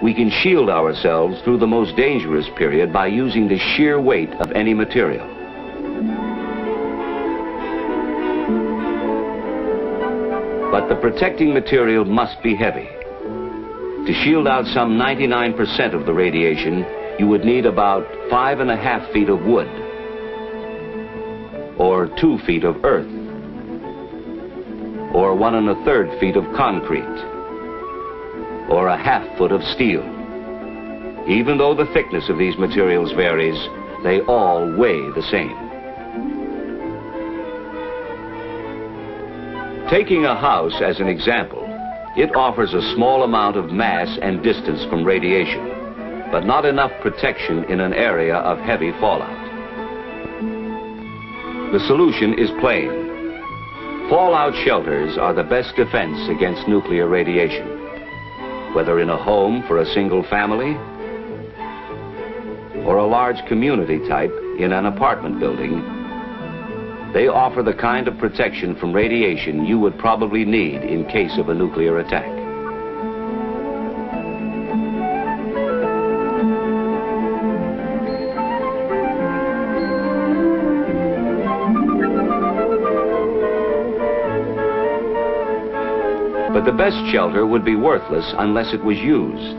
we can shield ourselves through the most dangerous period by using the sheer weight of any material. But the protecting material must be heavy. To shield out some 99% of the radiation, you would need about 5.5 feet of wood, or 2 feet of earth, or 1 1/3 feet of concrete, or a half foot of steel. Even though the thickness of these materials varies, they all weigh the same. Taking a house as an example, it offers a small amount of mass and distance from radiation, but not enough protection in an area of heavy fallout. The solution is plain. Fallout shelters are the best defense against nuclear radiation. Whether in a home for a single family or a large community type in an apartment building, they offer the kind of protection from radiation you would probably need in case of a nuclear attack. But the best shelter would be worthless unless it was used.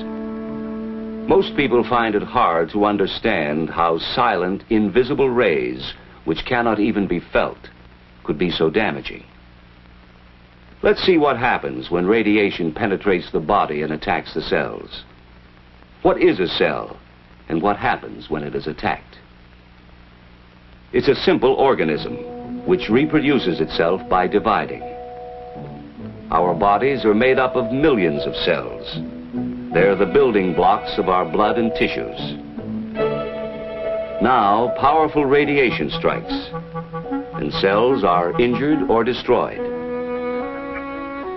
Most people find it hard to understand how silent, invisible rays, which cannot even be felt, could be so damaging. Let's see what happens when radiation penetrates the body and attacks the cells. What is a cell, and what happens when it is attacked? It's a simple organism, which reproduces itself by dividing. Our bodies are made up of millions of cells. They're the building blocks of our blood and tissues. Now, powerful radiation strikes, and cells are injured or destroyed.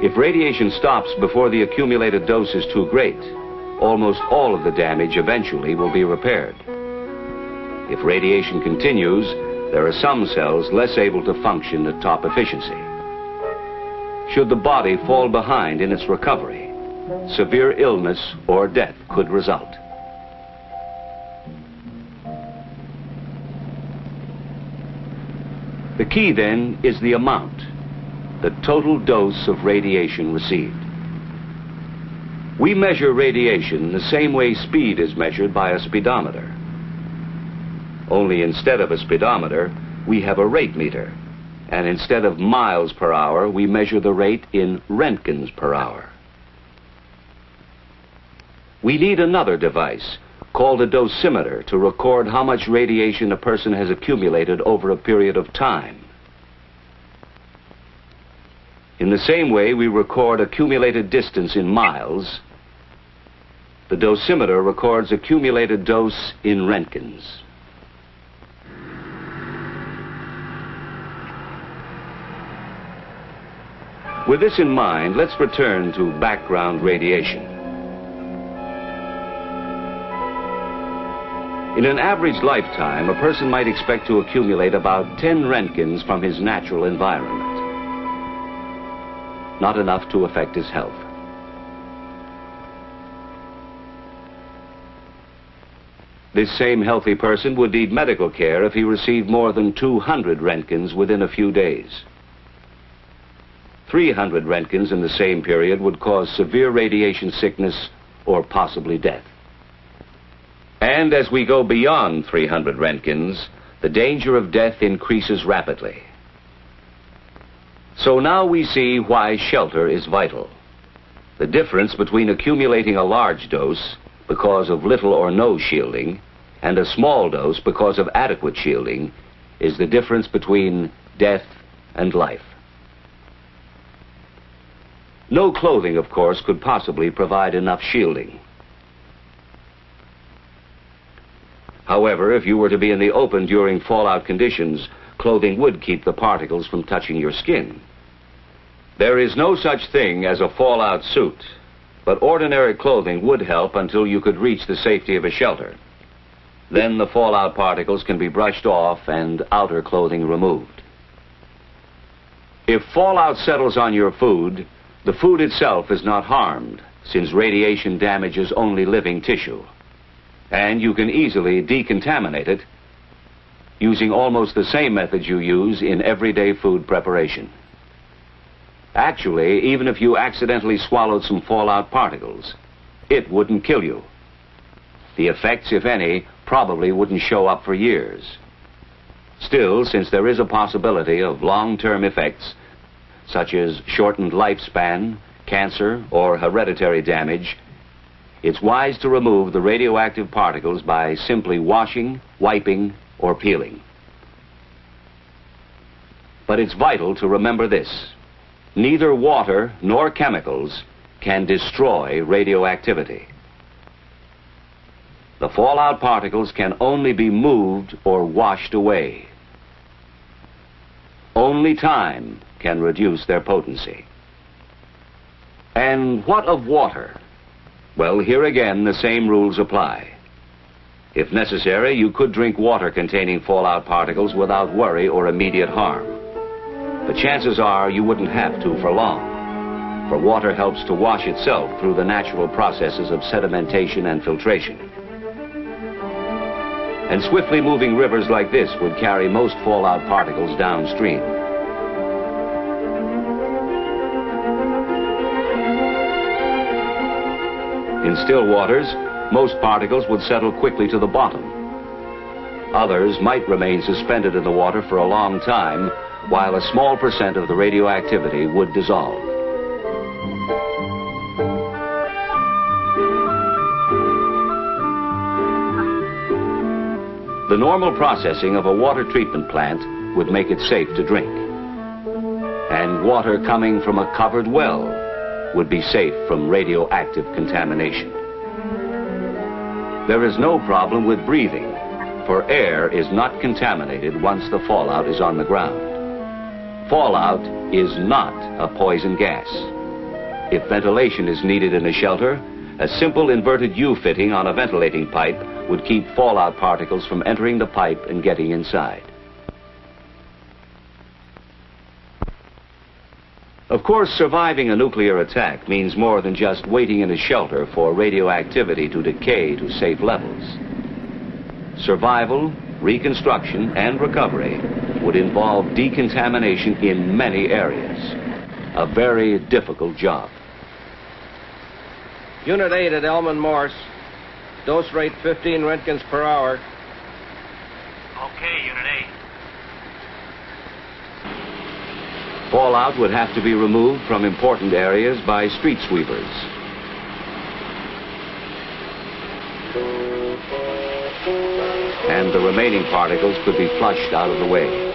If radiation stops before the accumulated dose is too great, almost all of the damage eventually will be repaired. If radiation continues, there are some cells less able to function at top efficiency. Should the body fall behind in its recovery, severe illness or death could result. The key, then, is the amount, the total dose of radiation received. We measure radiation the same way speed is measured by a speedometer. Only instead of a speedometer, we have a rate meter, and instead of miles per hour, we measure the rate in roentgens per hour. We need another device, called a dosimeter, to record how much radiation a person has accumulated over a period of time. In the same way we record accumulated distance in miles, the dosimeter records accumulated dose in roentgens. With this in mind, let's return to background radiation. In an average lifetime, a person might expect to accumulate about 10 roentgens from his natural environment. Not enough to affect his health. This same healthy person would need medical care if he received more than 200 roentgens within a few days. 300 roentgens in the same period would cause severe radiation sickness or possibly death. And as we go beyond 300 roentgens, the danger of death increases rapidly. So now we see why shelter is vital. The difference between accumulating a large dose because of little or no shielding and a small dose because of adequate shielding is the difference between death and life. No clothing, of course, could possibly provide enough shielding. However, if you were to be in the open during fallout conditions, clothing would keep the particles from touching your skin. There is no such thing as a fallout suit, but ordinary clothing would help until you could reach the safety of a shelter. Then the fallout particles can be brushed off and outer clothing removed. If fallout settles on your food, the food itself is not harmed, since radiation damages only living tissue. And you can easily decontaminate it using almost the same methods you use in everyday food preparation. Actually, even if you accidentally swallowed some fallout particles, it wouldn't kill you. The effects, if any, probably wouldn't show up for years. Still, since there is a possibility of long-term effects, such as shortened lifespan, cancer, or hereditary damage, it's wise to remove the radioactive particles by simply washing, wiping, or peeling. But it's vital to remember this: neither water nor chemicals can destroy radioactivity. The fallout particles can only be moved or washed away. Only time can reduce their potency. And what of water? Well, here again, the same rules apply. If necessary, you could drink water containing fallout particles without worry or immediate harm. But chances are you wouldn't have to for long, for water helps to wash itself through the natural processes of sedimentation and filtration. And swiftly moving rivers like this would carry most fallout particles downstream. In still waters, most particles would settle quickly to the bottom. Others might remain suspended in the water for a long time, while a small percent of the radioactivity would dissolve. The normal processing of a water treatment plant would make it safe to drink. And water coming from a covered well would be safe from radioactive contamination. There is no problem with breathing, for air is not contaminated once the fallout is on the ground. Fallout is not a poison gas. If ventilation is needed in a shelter, a simple inverted U fitting on a ventilating pipe would keep fallout particles from entering the pipe and getting inside. Of course, surviving a nuclear attack means more than just waiting in a shelter for radioactivity to decay to safe levels. Survival, reconstruction, and recovery would involve decontamination in many areas. A very difficult job. Unit 8 at Elman Morse. Dose rate 15 Roentgens per hour. Okay, Unit 8. Fallout would have to be removed from important areas by street sweepers. And the remaining particles could be flushed out of the way.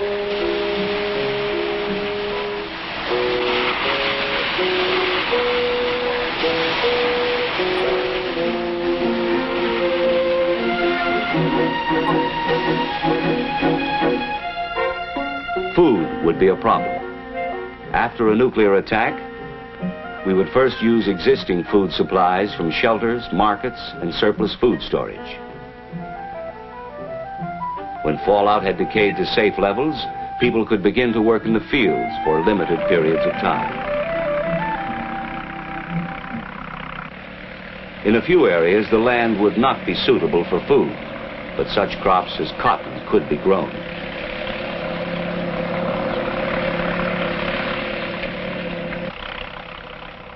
Food would be a problem. After a nuclear attack, we would first use existing food supplies from shelters, markets, and surplus food storage. When fallout had decayed to safe levels, people could begin to work in the fields for limited periods of time. In a few areas, the land would not be suitable for food, but such crops as cotton could be grown.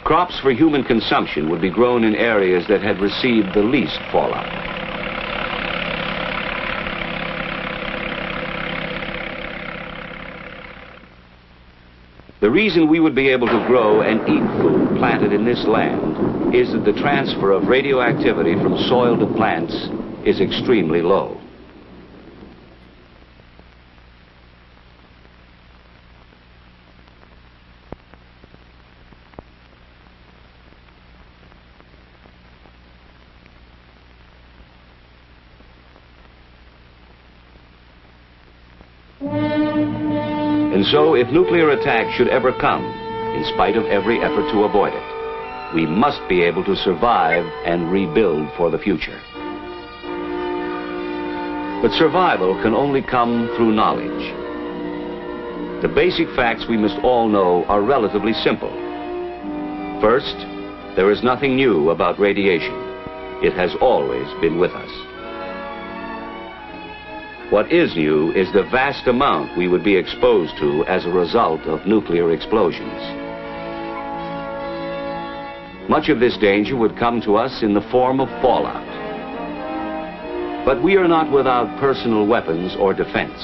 Crops for human consumption would be grown in areas that had received the least fallout. The reason we would be able to grow and eat food planted in this land is that the transfer of radioactivity from soil to plants is extremely low. And so, if nuclear attack should ever come, in spite of every effort to avoid it, we must be able to survive and rebuild for the future. But survival can only come through knowledge. The basic facts we must all know are relatively simple. First, There is nothing new about radiation. It has always been with us. What is new is the vast amount we would be exposed to as a result of nuclear explosions. Much of this danger would come to us in the form of fallout. But we are not without personal weapons or defense.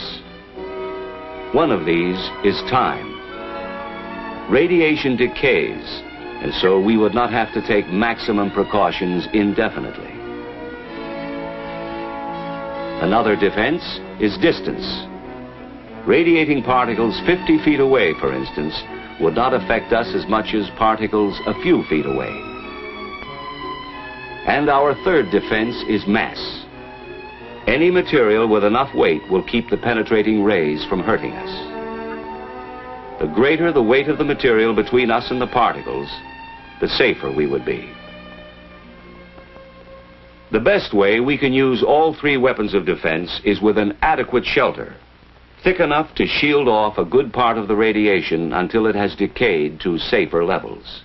One of these is time. Radiation decays, and so we would not have to take maximum precautions indefinitely. Another defense is distance. Radiating particles 50 feet away, for instance, would not affect us as much as particles a few feet away. And our third defense is mass. Any material with enough weight will keep the penetrating rays from hurting us. The greater the weight of the material between us and the particles, the safer we would be. The best way we can use all three weapons of defense is with an adequate shelter, thick enough to shield off a good part of the radiation until it has decayed to safer levels.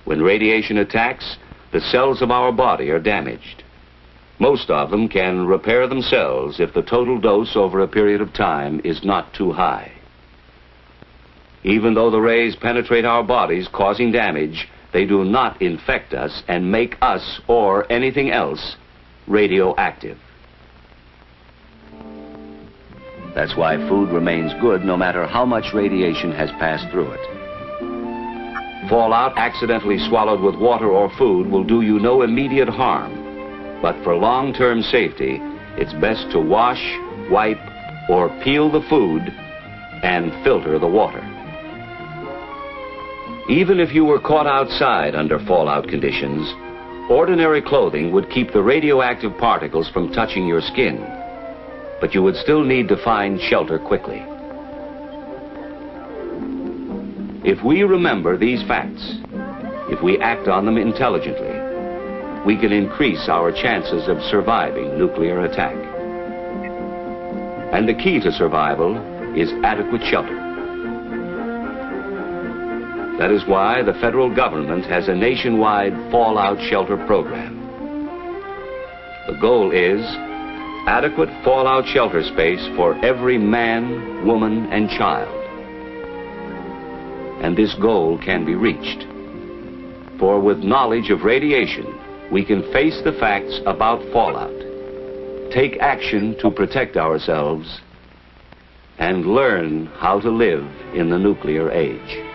When radiation attacks, the cells of our body are damaged. Most of them can repair themselves if the total dose over a period of time is not too high. Even though the rays penetrate our bodies, causing damage, they do not infect us and make us or anything else radioactive. That's why food remains good no matter how much radiation has passed through it. Fallout accidentally swallowed with water or food will do you no immediate harm, but for long-term safety, it's best to wash, wipe, or peel the food and filter the water. Even if you were caught outside under fallout conditions, ordinary clothing would keep the radioactive particles from touching your skin, but you would still need to find shelter quickly. If we remember these facts, if we act on them intelligently, we can increase our chances of surviving nuclear attack. And the key to survival is adequate shelter. That is why the federal government has a nationwide fallout shelter program. The goal is adequate fallout shelter space for every man, woman, and child. And this goal can be reached. For with knowledge of radiation, we can face the facts about fallout, take action to protect ourselves, and learn how to live in the nuclear age.